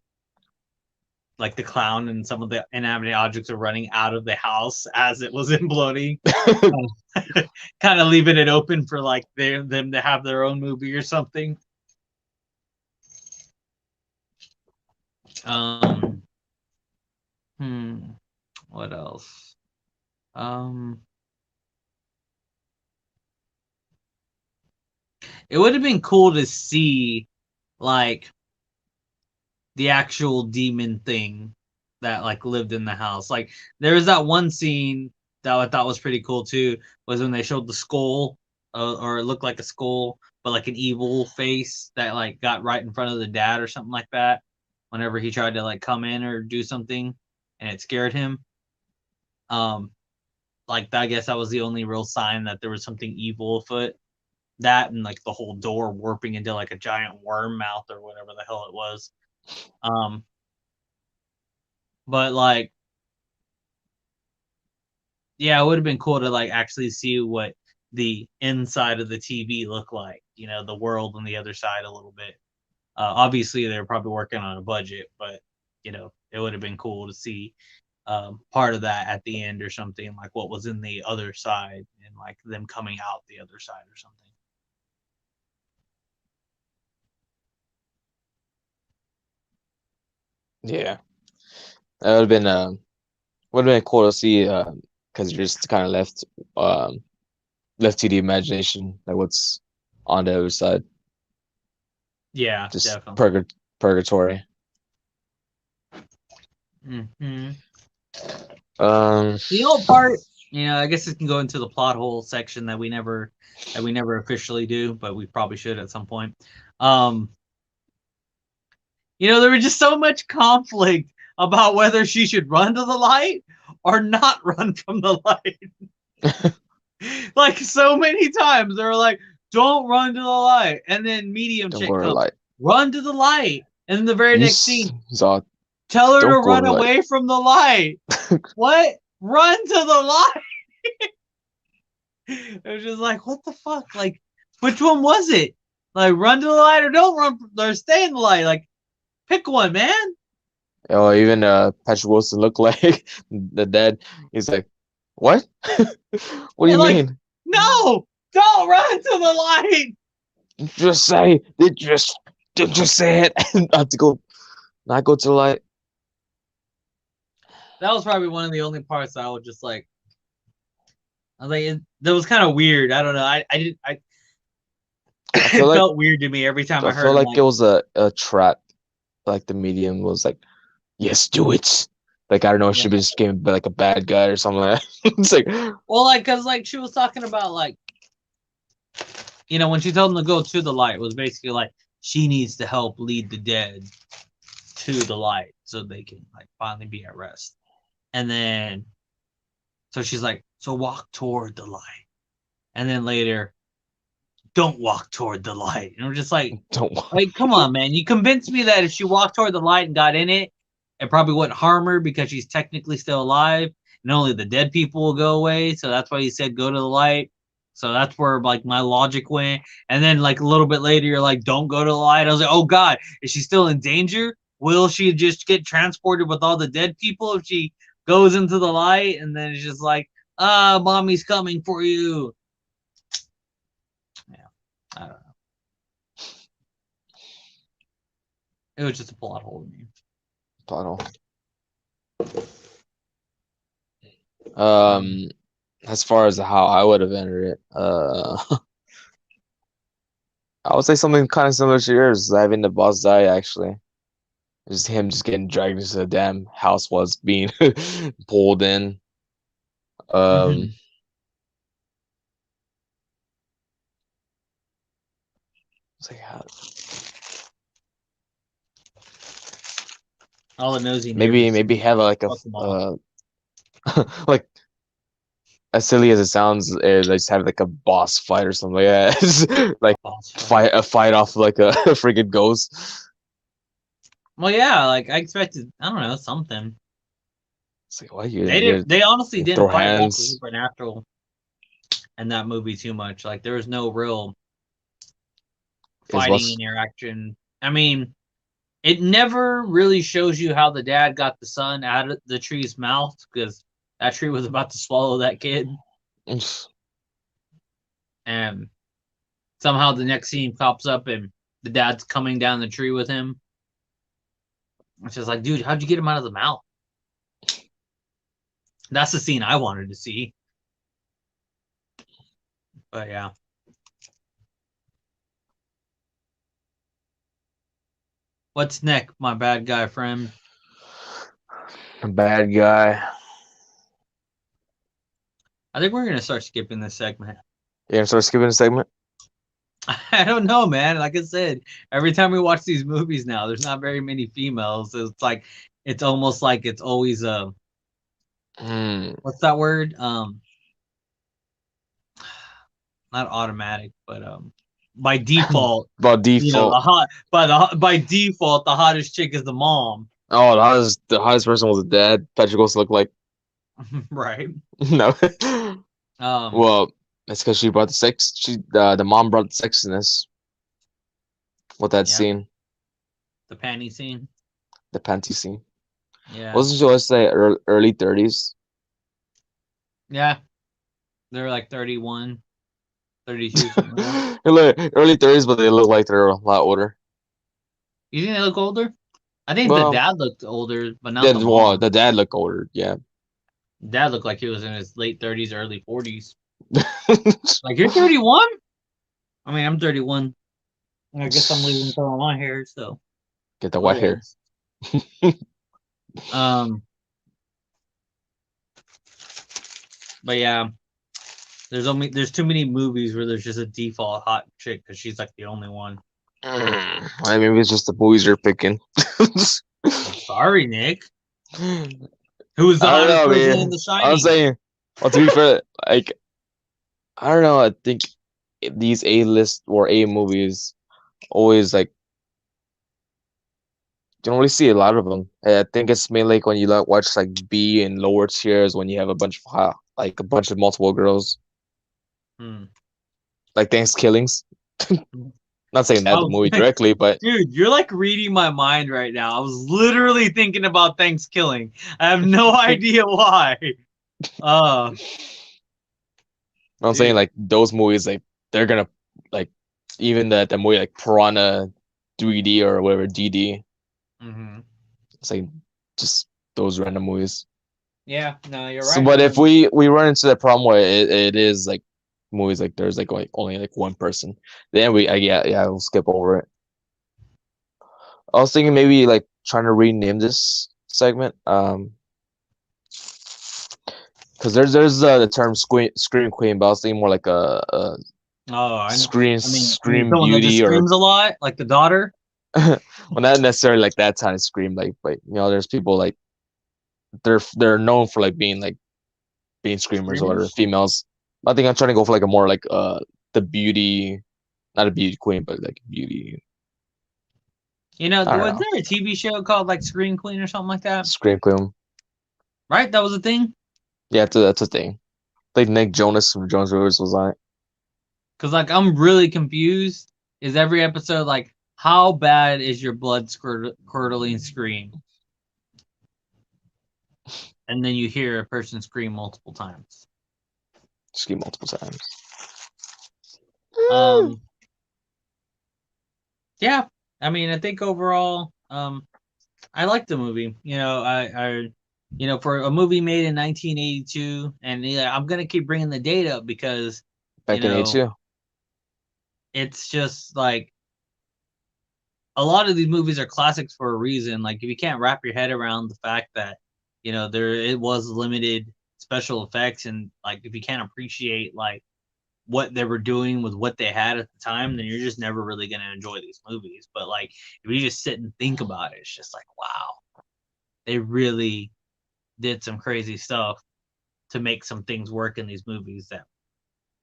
the clown and some of the inanimate objects are running out of the house as it was imploding, kind of leaving it open for like them to have their own movie or something. Um, what else? Um, it would have been cool to see like the actual demon thing that like lived in the house. Like there was that one scene that I thought was pretty cool too, was when they showed the skull, or it looked like a skull, but like an evil face that like got right in front of the dad or something like that. Whenever he tried to like come in or do something, and it scared him. Um, like I guess that was the only real sign that there was something evil afoot. That and like the whole door warping into like a giant worm mouth or whatever the hell it was. Um, but like, yeah, it would have been cool to like actually see what the inside of the TV looked like. You know, the world on the other side a little bit. Obviously, they're probably working on a budget, but you know, it would have been cool to see part of that at the end or something, like what was in the other side and like them coming out the other side or something. Yeah, that would have been cool to see because you're just kind of left to the imagination, like what's on the other side, Yeah, just definitely. purgatory. Hmm. Um, The old part, you know, I guess it can go into the plot hole section that we never officially do, but we probably should at some point. Um, there was just so much conflict about whether she should run to the light or not run from the light. Like so many times they were like, "Don't run to the light," and then medium don't chick go to the comes, light. "Run to the light," and in the very next scene, Saw, tell her to don't go to run the light. away from the light. What? Run to the light? It was just like, what the fuck? Like, which one was it? Like, run to the light or don't run or stay in the light? Like, pick one, man. Oh, even Patrick Wilson looked like the dad. He's like, what? What do And you like, mean? no, don't run to the light. Just say it. Just say it. I have to go. Not go to the light. That was probably one of the only parts that I was just like, that was kind of weird. I don't know. I didn't. I feel It like felt weird to me every time I I heard feel him. like Like, it was a trap. Like the medium was like, yes, do it. Like I don't know, yeah. she just became like a bad guy or something like that. It's like, Well, like, cause like she was talking about like, when she told him to go to the light, it was basically like she needs to help lead the dead to the light so they can like finally be at rest. And then So she's like, so walk toward the light. And then later, don't walk toward the light. And we're just like, Don't. come on, man. You convinced me that if she walked toward the light and got in it, it probably wouldn't harm her because she's technically still alive. And only the dead people will go away. So that's why you said go to the light. So that's where like my logic went. And then like a little bit later, you're like, don't go to the light. I was like, oh God, is she still in danger? Will she just get transported with all the dead people if she goes into the light? And then it's just like, mommy's coming for you. Yeah, I don't know. It was just a plot hole to me. Plot hole. As far as how I would have entered it, I would say something kind of similar to yours, having the boss die actually. Just him just getting dragged into the damn house was being pulled in. It's like All it knows he maybe have like a like as silly as it sounds, they just have like a boss fight or something like that. Like a fight off like a freaking ghost. Well, yeah, like I expected. I don't know, something. It's like, why you? They honestly didn't throw fight off the hands. supernatural in that movie too much. Like there was no real fighting interaction. I mean, it never really shows you how the dad got the son out of the tree's mouth because that tree was about to swallow that kid. And somehow the next scene pops up and the dad's coming down the tree with him. It's just like, dude, how'd you get him out of the mouth? That's the scene I wanted to see. But yeah. What's next, my bad guy friend? A bad guy. I think we're gonna start skipping this segment. Yeah, start skipping the segment. I don't know, man. Like I said, every time we watch these movies now, there's not very many females. It's like it's almost like it's always what's that word? Not automatic, but by default. By default, you know, by default, the hottest chick is the mom. Oh, the hottest person was the dad. Patrick Wilson looked like. Right. No. Well, that's because she brought the sex. The mom brought the sexiness. With that scene. The panty scene. The panty scene. Yeah. Wasn't she always say early 30s? Yeah. They're like 31, 32. Early 30s, but they look like they're a lot older. You think they look older? I think the dad looked older, but not the mom. The dad looked older, yeah. Dad looked like he was in his late 30s, early 40s. Like, you're 31? I mean, I'm 31. I guess I'm leaving some of my hair, so. Get the white hair. But yeah, there's too many movies where there's just a default hot chick because she's like the only one. I mean, it's just the boys you're picking. Sorry, Nick. Who's the hottest person in The Shining? I'm saying, well, to be fair, like, I don't know. I think these A-list or A movies always like you don't really see a lot of them. I think it's mainly like when you watch like B and lower tiers when you have a bunch of multiple girls. Like Thanksgivings. Not saying that the movie directly, but dude, you're like reading my mind right now. I was literally thinking about Thanksgiving. I have no idea why. I'm saying like those movies, like they're gonna like even the movie like Piranha 3D or whatever DD. It's like just those random movies. Yeah, no, you're right. So, but if we run into the problem where it is like movies like there's like only like one person, then we'll skip over it. I was thinking maybe like trying to rename this segment, because there's the term scream queen, but I was thinking more like a scream beauty or screams a lot, like the daughter. Well, not necessarily like that kind of scream, like, but you know, there's people like they're known for like being like being screamers or whatever, Screamers? females. I think I'm trying to go for like a more like the beauty, not a beauty queen, but like beauty. You know, I don't was know, there a TV show called like Scream Queen or something like that? scream queen. Right? That was a thing. Yeah, that's a thing. Like Nick Jonas from Jonas Brothers was on it. Cause like I'm really confused. Is every episode like how bad is your blood curdling scream? And then you hear a person scream multiple times. Scream multiple times. Um, yeah. I mean, I think overall, I like the movie. For a movie made in 1982, and yeah, I'm gonna keep bringing the date up because you Back in know '82. it's just like a lot of these movies are classics for a reason. Like if you can't wrap your head around the fact that there it was limited special effects, and like if you can't appreciate like what they were doing with what they had at the time, then you're just never really gonna enjoy these movies. But like if you just sit and think about it, it's just like wow, they really did some crazy stuff to make some things work in these movies that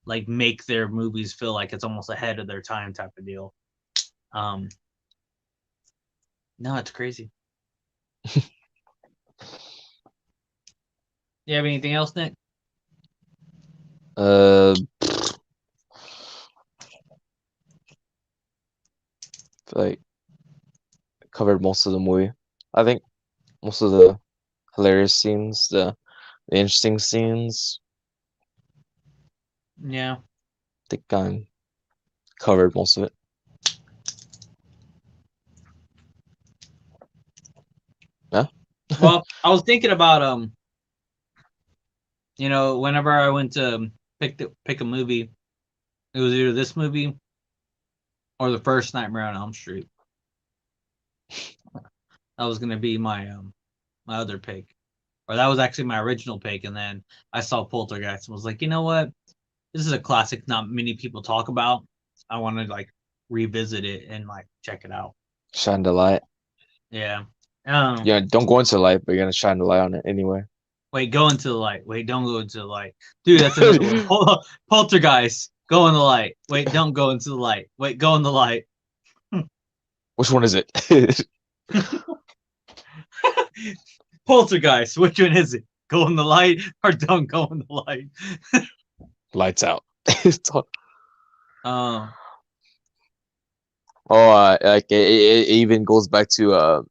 like make their movies feel like it's almost ahead of their time type of deal. Um, no, it's crazy. You have anything else, Nick? Uh, like covered most of the movie. I think most of the hilarious scenes, the interesting scenes. Yeah. I think I covered most of it. Yeah. Well, I was thinking about whenever I went to pick a movie, it was either this movie or the first Nightmare on Elm Street. That was gonna be my other pick, or that was actually my original pick, and then I saw Poltergeist and was like, you know what, this is a classic not many people talk about. I want to like revisit it and like check it out. Shine the light. Yeah. Yeah, don't go into the light, but you're gonna shine the light on it anyway. Wait, go into the light. Wait, don't go into the light. Dude, that's another one. Poltergeist. Go in the light. Wait, don't go into the light. Wait, go in the light. Which one is it? Poltergeist. Which one is it? Go in the light or don't go in the light? Lights out. Um, Like it even goes back to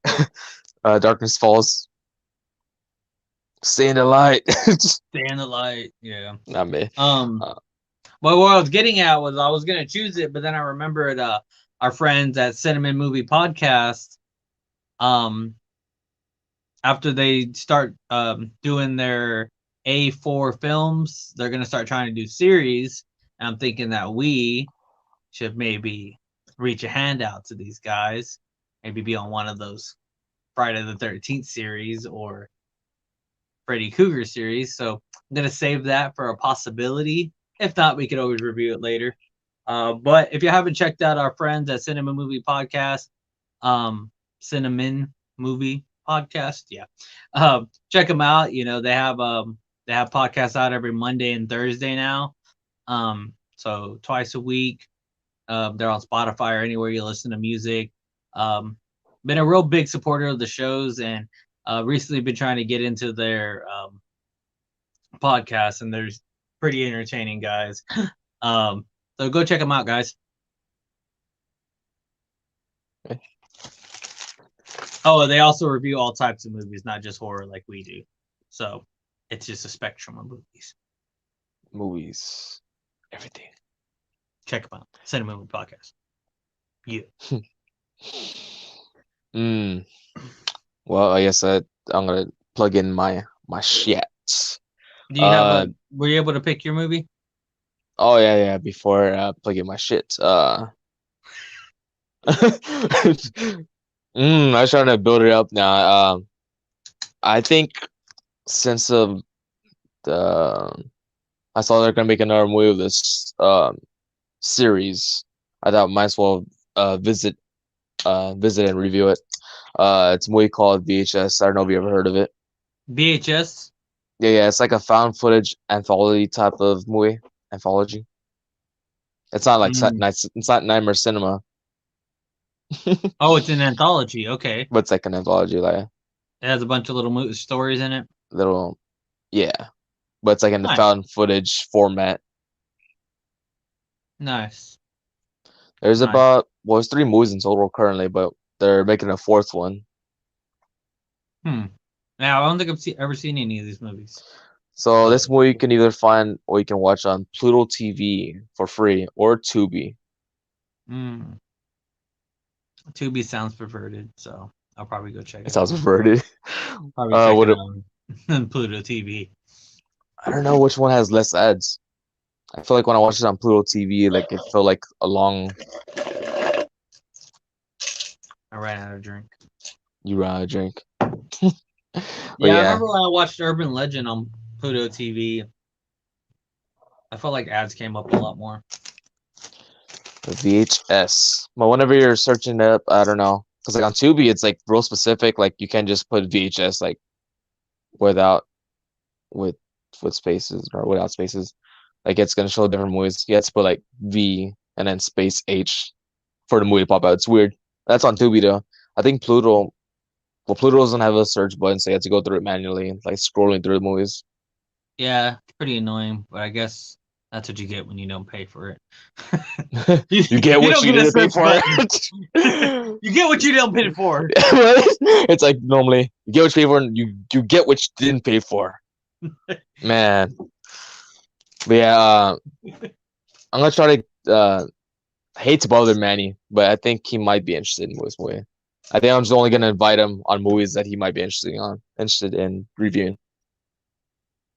Darkness Falls. Stay in the light. stay in the light. Yeah. Not me. But what I was getting at was I was gonna choose it, but then I remembered our friends at Cinnamon Movie Podcast. After they start doing their A4 films, they're gonna start trying to do series. And I'm thinking that we should maybe reach a hand out to these guys, maybe be on one of those Friday the 13th series or Freddy Krueger series. So I'm gonna save that for a possibility. If not, we could always review it later. But if you haven't checked out our friends at Cinnamon Movie Podcast, Cinnamon Movie Podcast, yeah, check them out. They have podcasts out every Monday and Thursday now. So twice a week. They're on Spotify or anywhere you listen to music. Been a real big supporter of the shows, and recently been trying to get into their podcast, and they're pretty entertaining guys. So go check them out, guys. Okay. Oh, they also review all types of movies, not just horror like we do. So it's just a spectrum of movies. Movies. Everything. Check them out. Cinema Movie Podcast. Yeah. Well, I guess I'm gonna plug in my shit. Do you have were you able to pick your movie? Oh yeah. Before plug in my shit. I was trying to build it up now. I think since I saw they're gonna make another movie of this series, I thought might as well visit and review it. It's a movie called VHS. I don't know if you ever heard of it. VHS. Yeah, it's like a found footage anthology type of movie. Anthology. It's not like Mm. nice. It's not Nightmare Cinema, Oh, it's an anthology. Okay, but it's like an anthology, like it has a bunch of little stories in it. little, yeah. But it's like in the Nice, found footage format. nice, There's nice. about well, there's 3 movies in total currently, but they're making a 4th one. Hmm. Now I don't think ever seen any of these movies. So So, this movie you can either find or you can watch on Pluto TV for free or Tubi. mm, Tubi sounds perverted, so I'll probably go check It it out. sounds perverted. Probably check What it out on Pluto TV. I don't know which one has less ads. I feel like when I watched it on Pluto TV, like it felt like a long. I ran out of drink. You rather drink. But Yeah, I yeah, remember when I watched Urban Legend on Pluto TV. I felt like ads came up a lot more. the VHS. But whenever you're searching it up, I don't know, because like on Tubi, it's like real specific. Like you can't just put VHS like without with spaces or without spaces. Like it's gonna show different movies. You have to put like V and then space H for the movie to pop out. It's weird. That's on Tubi though. I think Pluto. Well, Pluto doesn't have a search button, so you have to go through it manually, like scrolling through the movies. Yeah, it's pretty annoying, but I guess that's what you get when you don't pay for it. you, You get you what don't you get a need to pay search for. button. You get what you don't pay for. It's like normally you get what you pay for, and you get what you didn't pay for. Man, but yeah, I'm gonna try to. I hate to bother Manny, but I think he might be interested in this movie. I think I'm just only gonna invite him on movies that he might be interested in reviewing.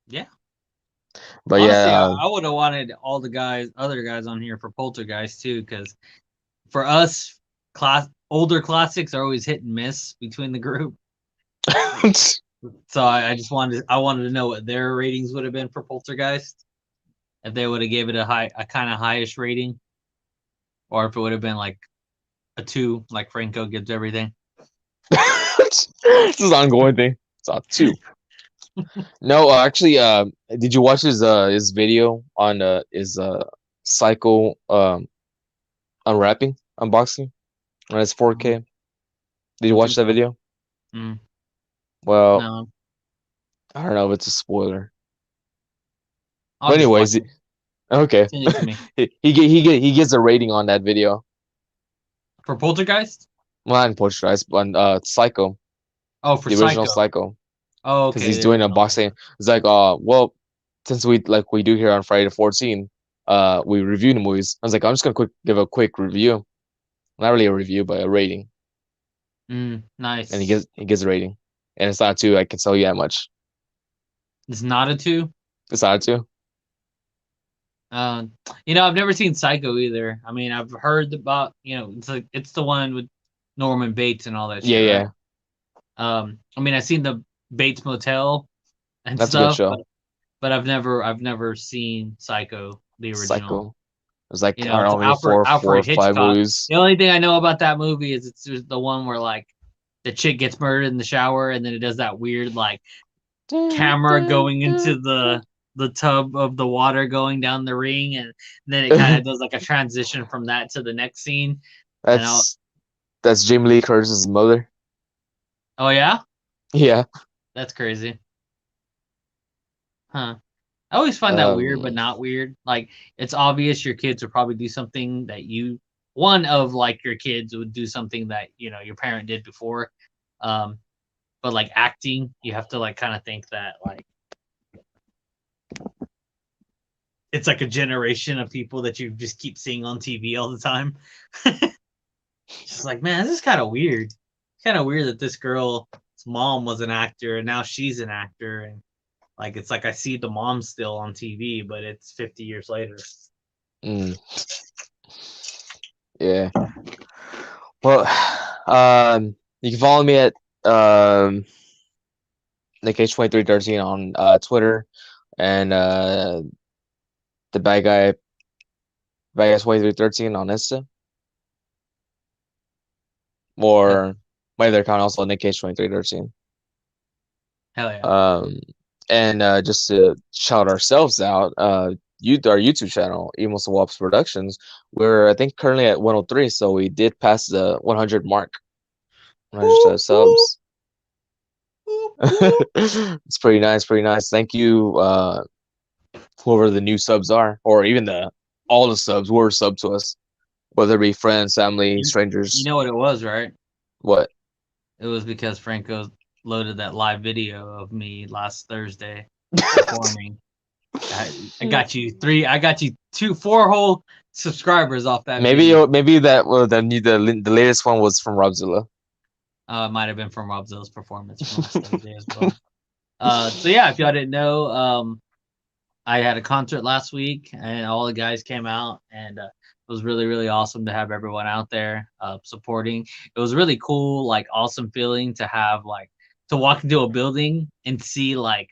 Yeah. But Honestly, yeah, I would have wanted all the other guys on here for Poltergeist too, because for us, older classics are always hit and miss between the group. So I just wanted to know what their ratings would have been for Poltergeist if they would have gave it a kind of highish rating, or if it would have been like a 2, like Franco gives everything. this is an ongoing thing. It's on 2. No, actually, did you watch his video on his Psycho unwrapping unboxing on his 4K? Did I you don't watch think that so. video? Mm, Well, no, I don't know if it's a spoiler. I'll But just watch anyways, it. okay. Send it to me He gets a rating on that video. for Poltergeist. Well, not in Poltergeist, but on Psycho, Oh, for the original Psycho. Psycho, Oh, because okay, he's the doing original. unboxing. It's like, well, since we do here on Friday the 14th, we review the movies. I was like, I'm just gonna give a quick review, not really a review, but a rating. And Nice. he gives a rating, and it's not 2. I can tell you that much. It's not a 2. It's not 2. Uh, I've never seen Psycho either. I mean, I've heard about, it's the one with Norman Bates and all that Yeah, shit, right? yeah, I mean, I've seen the Bates Motel and that's a good stuff, show. but I've never seen Psycho, the original. Psycho. It's like I It's don't know, maybe four, Alfred or 5 Hitchcock. movies. The only thing I know about that movie is it's just the one where like the chick gets murdered in the shower, and then it does that weird like camera going into the tub of the water going down the ring, and then it kind of does like a transition from that to the next scene. And That's Jamie Lee Curtis's mother. oh yeah, Yeah. that's crazy, huh? I always find that weird, but Um. not weird. Like it's obvious your kids would probably do something that one of like your kids would do something that your parent did before. Um, but like acting, you have to like kind of think that like it's like a generation of people that you just keep seeing on TV all the time. Just like, man, this is kind of weird. It's kind of weird that this girl's mom was an actor and now she's an actor, and like it's like I see the mom still on TV, but it's 50 years later. mm, yeah. Well, you can follow me at Nick H2313 on Twitter, and the bad guy 2313 on Insta, or my other account also Nick H2313. Hell yeah. And just to shout ourselves out, our YouTube channel, Emo Swaps Productions, we're I think currently at 103, so we did pass the 100 mark. 100 subs. It's pretty nice, pretty nice. Thank you, whoever the new subs are, or even all the subs were sub to us, whether it be friends, family, You strangers. know what it was, right? What? It was because Franco loaded that live video of me last Thursday performing. I got you four whole subscribers off that video. Maybe that the latest one was from Robzilla. It might have been from Rob Zill's performance from last Thursday as well. So yeah, if y'all didn't know, I had a concert last week, and all the guys came out, and it was really, really awesome to have everyone out there supporting. It was really cool, like awesome feeling to have to walk into a building and see like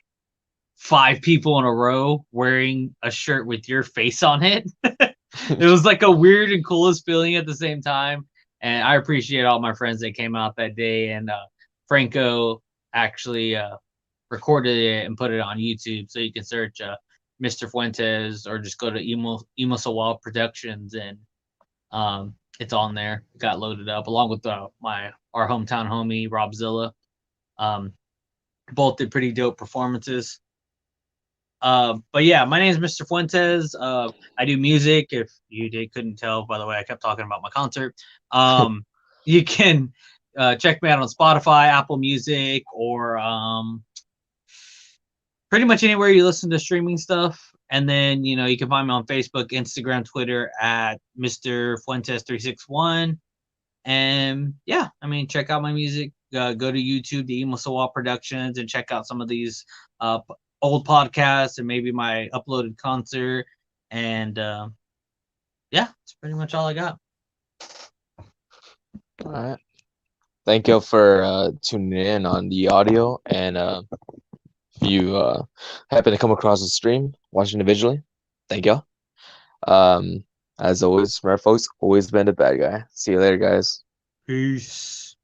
5 people in a row wearing a shirt with your face on it. It was like a weird and coolest feeling at the same time. And I appreciate all my friends that came out that day. And Franco actually recorded it and put it on YouTube, so you can search Mr. Fuentes or just go to Emo Sawal Productions, and it's on there. It got loaded up along with our hometown homie Robzilla. Both did pretty dope performances. But yeah, my name is Mr. Fuentes. I do music. If you couldn't tell by the way I kept talking about my concert, you can check me out on Spotify, Apple Music, or pretty much anywhere you listen to streaming stuff. And then you can find me on Facebook, Instagram, Twitter at Mr. Fuentes 361. And yeah, I mean, check out my music. Go to YouTube, the Emo Sawa Productions, and check out some of these old podcasts and maybe my uploaded concert. And yeah, that's pretty much all I got. All right. Thank you for tuning in on the audio, and if you happen to come across the stream, watching individually, thank y'all. As always, Smart folks, always been a bad guy. See you later, guys. Peace.